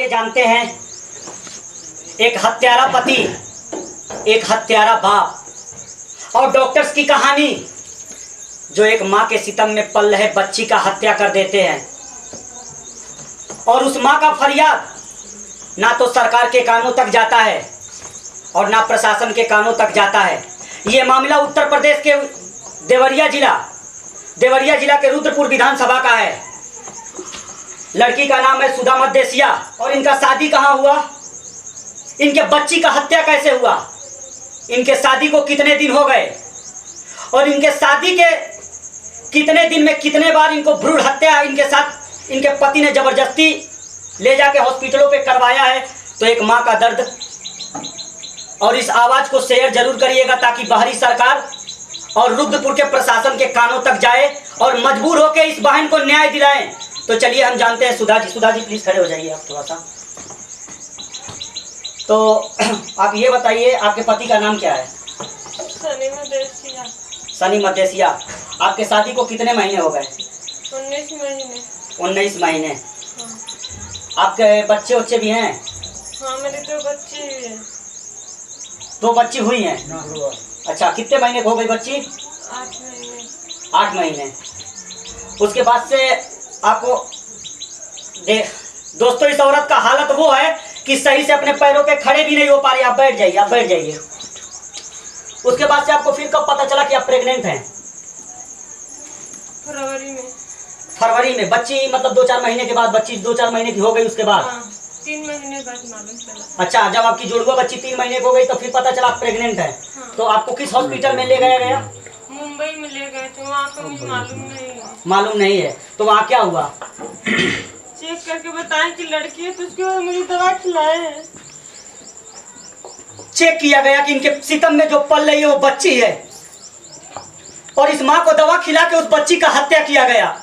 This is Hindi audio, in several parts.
ये जानते हैं, एक हत्यारा पति, एक हत्यारा बाप और डॉक्टर्स की कहानी जो एक माँ के सितम में पल रहे बच्ची का हत्या कर देते हैं। और उस माँ का फरियाद ना तो सरकार के कानों तक जाता है और ना प्रशासन के कानों तक जाता है। ये मामला उत्तर प्रदेश के देवरिया जिला के रुद्रपुर विधानसभा का है। लड़की का नाम है सुधा मदेसिया और इनका शादी कहाँ हुआ, इनके बच्ची का हत्या कैसे हुआ, इनके शादी को कितने दिन हो गए और इनके शादी के कितने दिन में कितने बार इनको भ्रूण हत्या इनके साथ इनके पति ने जबरदस्ती ले जाके हॉस्पिटलों पे करवाया है। तो एक माँ का दर्द। और इस आवाज़ को शेयर जरूर करिएगा ताकि बाहरी सरकार और रुद्रपुर के प्रशासन के कानों तक जाए और मजबूर होकर इस बहन को न्याय दिलाएं। तो चलिए हम जानते हैं सुधा जी प्लीज खड़े हो जाइए आप थोड़ा सा। तो आप ये बताइए आपके पति का नाम क्या है? सनी मदेसिया। आपके शादी को कितने महीने हो गए? 19 महीने। 19 महीने। हाँ। आपके बच्चे भी हैं? हाँ, मेरे 2 बच्चे हैं। 2 बच्ची हुई हैं? अच्छा, कितने महीने हो गई बच्ची? 8 महीने। 8 महीने। उसके बाद से आपको दोस्तों इस औरत का हालत वो है कि सही से अपने पैरों पे खड़े भी नहीं हो पा रही। आप बैठ जाइए। उसके बाद से आपको फिर कब पता चला कि आप प्रेग्नेंट हैं? फरवरी में। बच्ची मतलब 2-4 महीने के बाद, बच्ची 2-4 महीने की हो गई उसके बाद? हाँ, 3 महीने बाद मालूम चला। अच्छा, जब आपकी जुड़वा बच्ची 3 महीने की हो गई तो फिर पता चला आप प्रेग्नेंट है। हाँ। तो आपको किस हॉस्पिटल में ले गया? मुंबई में ले गए थे, वहाँ तो मुझे मालूम नहीं है। तो वहाँ क्या हुआ? चेक करके बताएं कि लड़की है, तो उसके बाद मुझे दवा खिलाए हैं। चेक किया गया कि इनके सितम में जो पल रही है वो बच्ची है और इस माँ को दवा खिला के उस बच्ची का हत्या किया गया।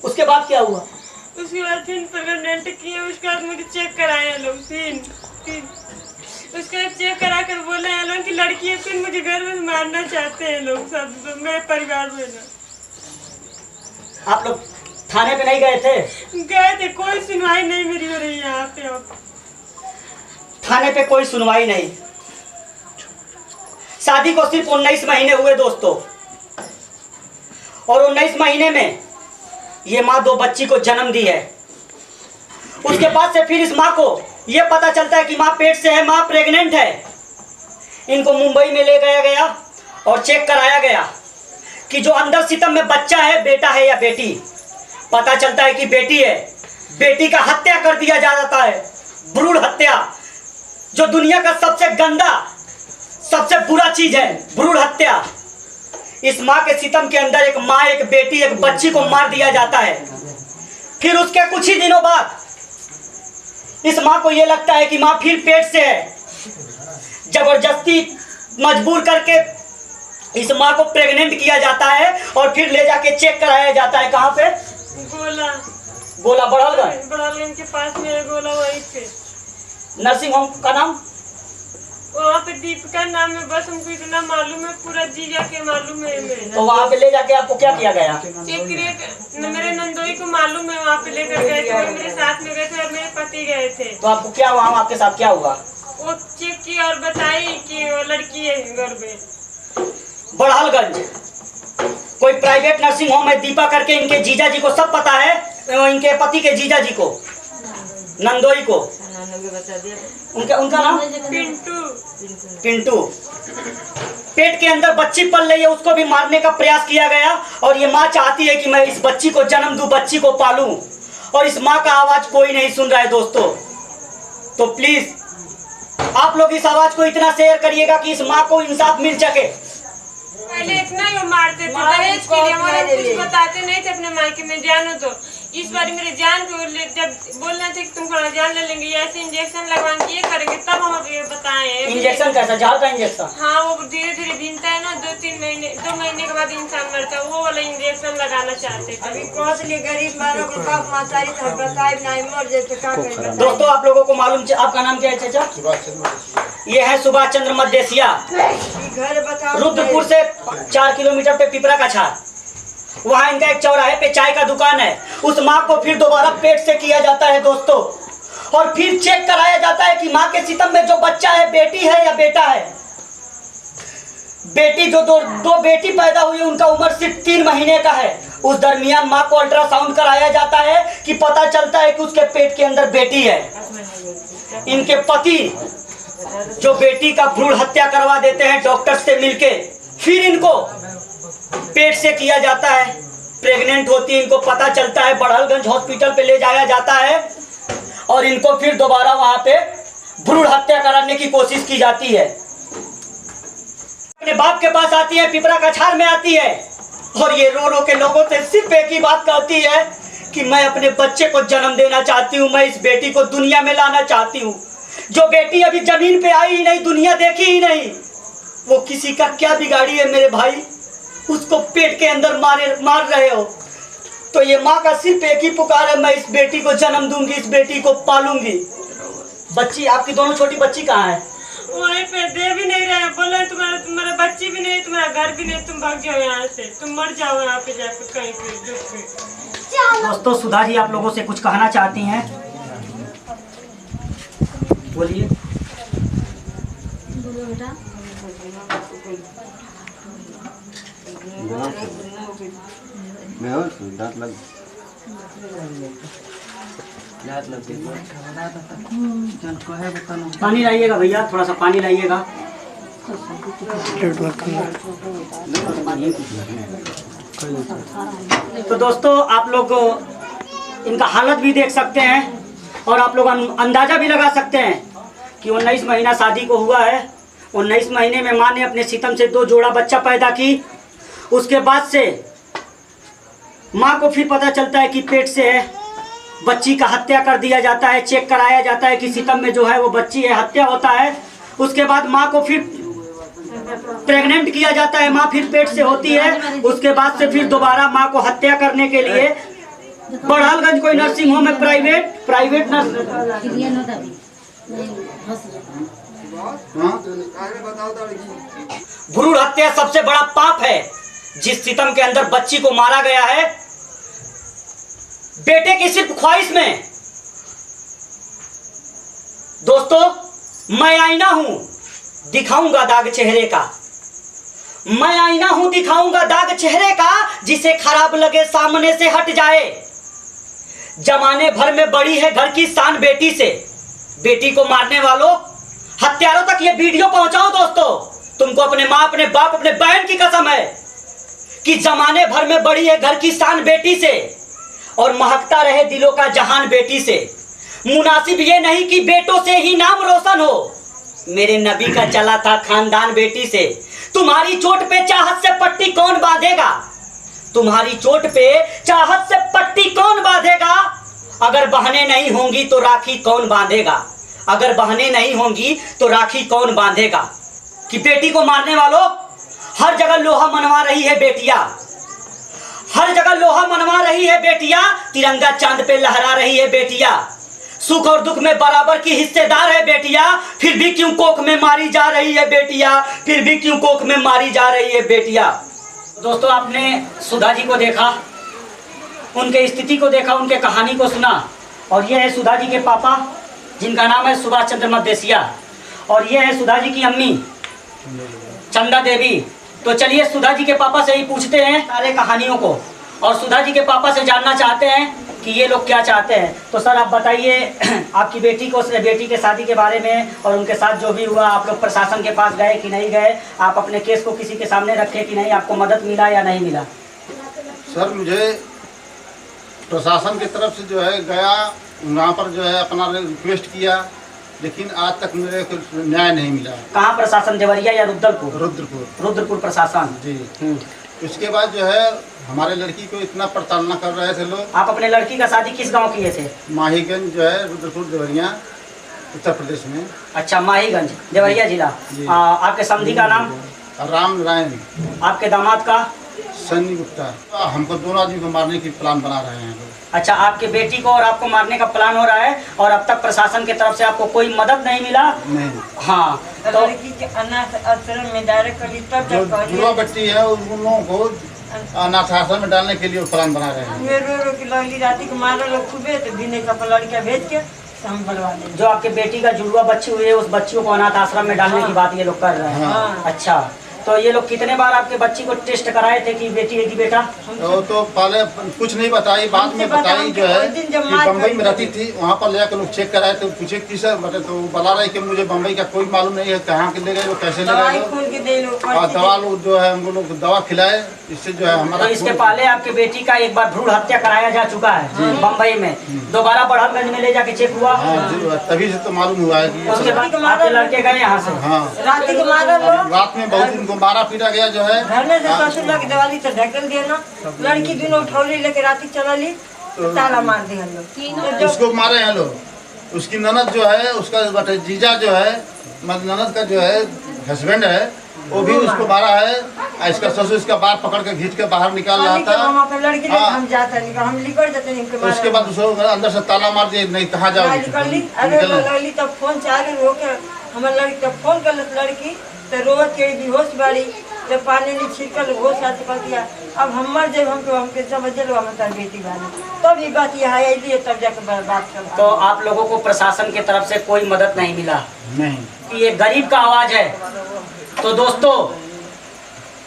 उसके बाद क्या हुआ? उसके बाद फिर प्रेग्नेंट किए, उसके बाद मुझे चेक कराए हैं लोग। फिर उसके बाद चेक करा कर बोले हैं लोग कि लड़की है। फिर मुझे घर में मारना चाहते हैं लोग, सब मेरे परिवार में ना। आप लोग थाने पे नहीं गए थे? गए थे, कोई सुनवाई नहीं मेरी हो रही यहाँ पे। अब थाने पे कोई सुनवाई नहीं। शादी को सिर्फ 19 महीने हुए दोस्तों, और 19 महीने में ये माँ 2 बच्ची को जन्म दी है। उसके बाद से फिर इस माँ को ये पता चलता है कि माँ पेट से है, माँ प्रेग्नेंट है। इनको मुंबई में ले गया और चेक कराया गया कि जो अंदर सितम में बच्चा है बेटा है या बेटी। पता चलता है कि बेटी है। बेटी का हत्या कर दिया जाता है, भ्रूण हत्या, जो दुनिया का सबसे गंदा सबसे बुरा चीज है, भ्रूण हत्या। इस माँ के सितम के अंदर एक माँ, एक बेटी, एक बच्ची को मार दिया जाता है। फिर उसके कुछ ही दिनों बाद इस माँ को यह लगता है कि माँ फिर पेट से है। जबरदस्ती मजबूर करके इस माँ को प्रेग्नेंट किया जाता है और फिर ले जाके चेक कराया जाता है। कहाँ पे? गोला बड़ालगंज के पास में गोला, वहीं पे। नर्सिंग होम का नाम? वहाँ पे दीपिका नाम है, बस हमको इतना मालूम है, पूरा जीजा के मालूम है। तो वहाँ पे ले जाके आपको क्या किया गया? मेरे नंदोई को मालूम है, वहाँ पे लेकर गए थे, मेरे साथ में गए थे और मेरे पति गए थे। तो आपको क्या वहाँ आपके साथ क्या हुआ? वो चेक किया और बताई कि वो लड़की है घर में। बड़ालगंज कोई प्राइवेट नर्सिंग होम है, दीपा करके। इनके जीजा जी को सब पता है, इनके पति के जीजा जी को, नंदोई को। उनका नाम पिंटू। पेट के अंदर बच्ची पल रही है, उसको भी मारने का प्रयास किया गया। और ये माँ चाहती है कि मैं इस बच्ची को जन्म दूं, बच्ची को पालूं, और इस माँ का आवाज कोई नहीं सुन रहा है दोस्तों। तो प्लीज आप लोग इस आवाज को इतना शेयर करिएगा कि इस माँ को इंसाफ मिल सके। पहले इतना ही मारते थे, दहेज के लिए हमारे कुछ बताते नहीं थे अपने मायके में। जानो तो इस बार मेरे जान को जब बोलना था कि तुमको जान ले लेंगे, ऐसे इंजेक्शन लगवाएंगे, ये करेंगे, तब हम बताए। इंजेक्शन कैसा? जहर का इंजेक्शन? हाँ, वो धीरे धीरे भिनता है ना, 2 महीने के बाद इंसान मरता है, वो वाला इंजेक्शन लगाना चाहते थे। अभी बहुत गरीब मानव के बाप मातारी था, बताए नहीं मर जाते क्या करेंगे। दोस्तों आप लोगों को मालूम, आपका नाम क्या है चाचा? ये है सुभाष चंद्र मदेसिया। रुद्रपुर से 4 किलोमीटर पे पिपरा का छार, वहाँ इनका एक चौराहे पे चाय का दुकान है। उस माँ को फिर दोबारा पेट से किया जाता है दोस्तों। और फिर चेक कराया जाता है कि माँ के सितम में जो बच्चा है बेटी है या बेटा है। बेटी जो दो बेटी पैदा हुई उनका उम्र सिर्फ 3 महीने का है। उस दरमियान माँ को अल्ट्रासाउंड कराया जाता है कि पता चलता है कि उसके पेट के अंदर बेटी है। इनके पति जो बेटी का भ्रूण हत्या करवा देते हैं डॉक्टर से मिलके, फिर इनको पेट से किया जाता है। प्रेग्नेंट होती है, इनको पता चलता है, बड़हलगंज हॉस्पिटल पे ले जाया जाता है और इनको फिर दोबारा वहां पे भ्रूण हत्या कराने की कोशिश की जाती है। अपने बाप के पास आती है, पिपरा कछार में आती है और ये रो रो के लोगों से सिर्फ एक ही बात कहती है कि मैं अपने बच्चे को जन्म देना चाहती हूँ, मैं इस बेटी को दुनिया में लाना चाहती हूँ। जो बेटी अभी जमीन पे आई ही नहीं, दुनिया देखी ही नहीं, वो किसी का क्या बिगाड़ी है मेरे भाई? उसको पेट के अंदर मार रहे हो। तो ये माँ का सिर्फ एक ही पुकार है, मैं इस बेटी को जन्म दूंगी, इस बेटी को पालूंगी। बच्ची, आपकी दोनों छोटी बच्ची कहाँ है? वहीं पे दे भी नहीं रहे, बोले तुम्हारा बच्ची भी नहीं, तुम्हारा घर भी नहीं, तुम भाग जाओ यहाँ से, तुम मर जाओ यहाँ पे जाकर कहीं पे। दोस्तों, सुधा जी आप लोगों से कुछ कहना चाहती हैं, बोलिए। पानी लाइएगा भैया, थोड़ा सा पानी लाइएगा। तो दोस्तों, आप लोग इनका हालत भी देख सकते हैं और आप लोग अंदाजा भी लगा सकते हैं कि 19 महीना शादी को हुआ है। 19 महीने में माँ ने अपने सितम से 2 जोड़ा बच्चा पैदा की। उसके बाद से माँ को फिर पता चलता है कि पेट से है, बच्ची का हत्या कर दिया जाता है। चेक कराया जाता है कि सितम में जो है वो बच्ची है, हत्या होता है। उसके बाद माँ को फिर प्रेग्नेंट किया जाता है, माँ फिर पेट से होती है। उसके बाद से फिर दोबारा माँ को हत्या करने के लिए बड़हलगंज कोई नर्सिंग होम है, प्राइवेट भ्रूण हत्या सबसे बड़ा पाप है। जिस सितम के अंदर बच्ची को मारा गया है बेटे की सिर्फ ख्वाहिश में। दोस्तों, मैं आईना हूं, दिखाऊंगा दाग चेहरे का। मैं आईना हूं, दिखाऊंगा दाग चेहरे का, जिसे खराब लगे सामने से हट जाए। जमाने भर में बड़ी है घर की शान बेटी से। बेटी को मारने वालों, हत्यारों तक ये वीडियो पहुंचाओ दोस्तों। तुमको अपने माँ, अपने बाप, अपने बहन की कसम है कि जमाने भर में बड़ी है घर की शान बेटी से और महकता रहे दिलों का जहान बेटी से। मुनासिब ये नहीं कि बेटों से ही नाम रोशन हो, मेरे नबी का चला था खानदान बेटी से। तुम्हारी चोट पे चाहत से पट्टी कौन बांधेगा? तुम्हारी चोट पे चाहत से पट्टी कौन बांधेगा? अगर बहनें नहीं होंगी तो राखी कौन बांधेगा? अगर बहनें नहीं होंगी तो राखी कौन बांधेगा? कि बेटी को मारने वालों, हर जगह लोहा मनवा रही है बेटियां, हर जगह लोहा मनवा रही है बेटियां। तिरंगा चांद पे लहरा रही है बेटियां। सुख और दुख में बराबर की हिस्सेदार है बेटियां। फिर भी क्यों कोख में मारी जा रही है बेटियां? फिर भी क्यों कोख में मारी जा रही है बेटियां? दोस्तों, आपने सुधा जी को देखा, उनके स्थिति को देखा, उनके कहानी को सुना। और ये है सुधा जी के पापा, जिनका नाम है सुभाष चंद्र मदेसिया, और ये है सुधा जी की अम्मी चंदा देवी। तो चलिए सुधा जी के पापा से ही पूछते हैं सारे कहानियों को, और सुधा जी के पापा से जानना चाहते हैं कि ये लोग क्या चाहते हैं। तो सर, आप बताइए आपकी बेटी के शादी के बारे में और उनके साथ जो भी हुआ। आप लोग प्रशासन के पास गए कि नहीं गए? आप अपने केस को किसी के सामने रखे कि नहीं? आपको मदद मिला या नहीं मिला? सर, मुझे प्रशासन की तरफ से जो है गया, वहाँ पर जो है अपना रिक्वेस्ट किया, लेकिन आज तक मेरे को न्याय नहीं मिला। कहाँ प्रशासन? देवरिया या रुद्रपुर? रुद्रपुर प्रशासन जी। उसके बाद जो है हमारे लड़की को इतना प्रताड़ना कर रहे थे लोग। आप अपने लड़की का शादी किस गांव किए थे? माहीगंज जो है, रुद्रपुर देवरिया, उत्तर प्रदेश में। अच्छा, माहीगंज देवरिया जिला। आपके समधी का नाम? राम नारायण। आपके दामाद का? सन्नी गुप्ता। हमको दोनों आदमी को मारने की प्लान बना रहे हैं लोग। अच्छा, आपके बेटी को और आपको मारने का प्लान हो रहा है, और अब तक प्रशासन की तरफ से आपको कोई मदद नहीं मिला? नहीं। हाँ, तो लड़की के अनाथ आश्रम में डायरेक्ट करी, तब जो बुढ़ा बच्ची है उन लोगों को अनाथ आश्रम में डालने के लिए प्लान बना रहे हैं। रो रो के लड़की राती को मारो लोग खूबे, तो बिने का लड़कियाँ भेज के हम बुलवा लेंगे। जो आपके बेटी का जुड़वा बच्ची हुई है उस बच्चियों को अनाथ आश्रम में डालने की बात ये लोग कर रहे हैं। हाँ। अच्छा, तो ये लोग कितने बार आपके बच्ची को टेस्ट कराए थे कि बेटी है कि बेटा? तो पहले कुछ नहीं बताई, बाद में बताई जो है कि बम्बई में रहती थी, वहाँ पर ले जाकर लोग चेक कराए तो पूछे कि सर मतलब तो बता रहे कि मुझे बम्बई का कोई मालूम नहीं है, कहाँ के ले गए वो, कैसे ले दवाई गए खून की दे लो, और दवा लोग जो है हमको लोग दवा खिलाए, इससे जो है तो हमारा इसके पहले आपके बेटी का एक बार भ्रूण हत्या कराया जा चुका है बम्बई में, दोबारा बड़हलगंज में ले जाके चेक हुआ। हाँ जी, तभी से तो मालूम हुआ है कि उसके बाद आपके लड़के गए यहाँ से। हाँ, रात को मारा लोग, रात में बहुत इनको मारा पीटा गया जो है। घर में से ससुर लग दिवाली से ढकल दिया ना, लड़की दोनों उठौली लेके राती चला ली, ताला मार दिया लोग। उसको मारे हैं लोग, उसकी ननद जो है, उसका जीजा जो है, मतलब ननद का जो है हस्बैंड है, वो भी उसको मारा है। और इसका ससुर इसका बाल पकड़ के खींच के बाहर निकाल रहा था। लड़की हाँ। हम जाता नहीं, हम लिपट जाते नहीं। तो उसके बाद उसको अंदर से ताला मार दिए, नहीं कहाँ जाओ अरे लड़की तब फोन चालू हो के हमारे लड़की तब फोन कर लड़की तो रोवत के बेहोश बाड़ी, जब पानी नहीं छिड़कल होश आते कर दिया। अब हम मर जाए हमके समझ लो हम तार बेटी वाले, तब ये बात यहाँ आई लिए तब जाकर बात कर। तो आप लोगों को प्रशासन की तरफ से कोई मदद नहीं मिला? नहीं, कि ये गरीब का आवाज है। तो दोस्तों,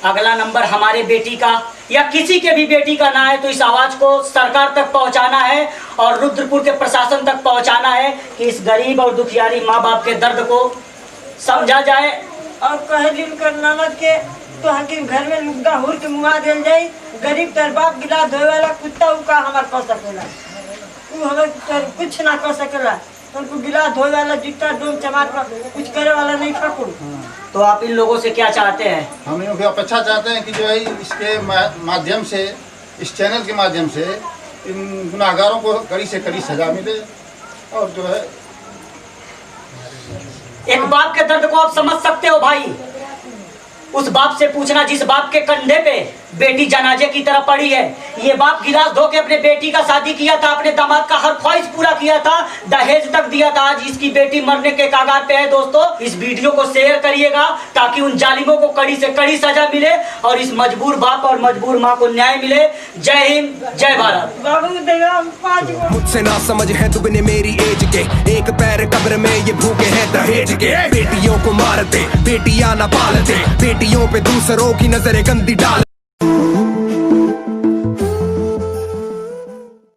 अगला नंबर हमारे बेटी का या किसी के भी बेटी का ना है तो इस आवाज को सरकार तक पहुंचाना है और रुद्रपुर के प्रशासन तक पहुंचाना है कि इस गरीब और दुखियारी माँ बाप के दर्द को समझा जाए। और कहे दिन कर ननद के तो हकीम घर में मुद्दा हुर के मुआ दिल जाए। गरीब तर बाप गिला धोए वाला कुत्ता उका हमार कर सकेला, तू हमें कुछ ना कर सकेला। उनको गिला धोए वाला जूता डोम चमार कर कुछ करे वाला नहीं ठाकुर। तो आप इन लोगों से क्या चाहते हैं? हम लोग अपेक्षा चाहते हैं कि जो है इसके माध्यम से, इस चैनल के माध्यम से इन गुनाहगारों को कड़ी से कड़ी सजा मिले। और जो है एक बाप के दर्द को आप समझ सकते हो भाई? उस बाप से पूछना जिस बाप के कंधे पे बेटी जनाजे की तरह पड़ी है। ये बाप गिलास धो के अपने बेटी का शादी किया था, अपने दामाद का हर ख्वाहिश पूरा किया था, दहेज तक दिया था। आज इसकी बेटी मरने के कगार पे है। दोस्तों, इस वीडियो को शेयर करिएगा ताकि उन जालिमों को कड़ी से कड़ी सजा मिले और इस मजबूर बाप और मजबूर माँ को न्याय मिले। जय हिंद, जय भारत। बाबू देगा हम 5 मुझसे ना समझ है दुगने मेरी एज के, एक पैर कब्र में ये भूखे हैं दहेज के। बेटियों को मारते, बेटियां ना पालते, बेटियों पे दूसरों की नजरें गंदी डाल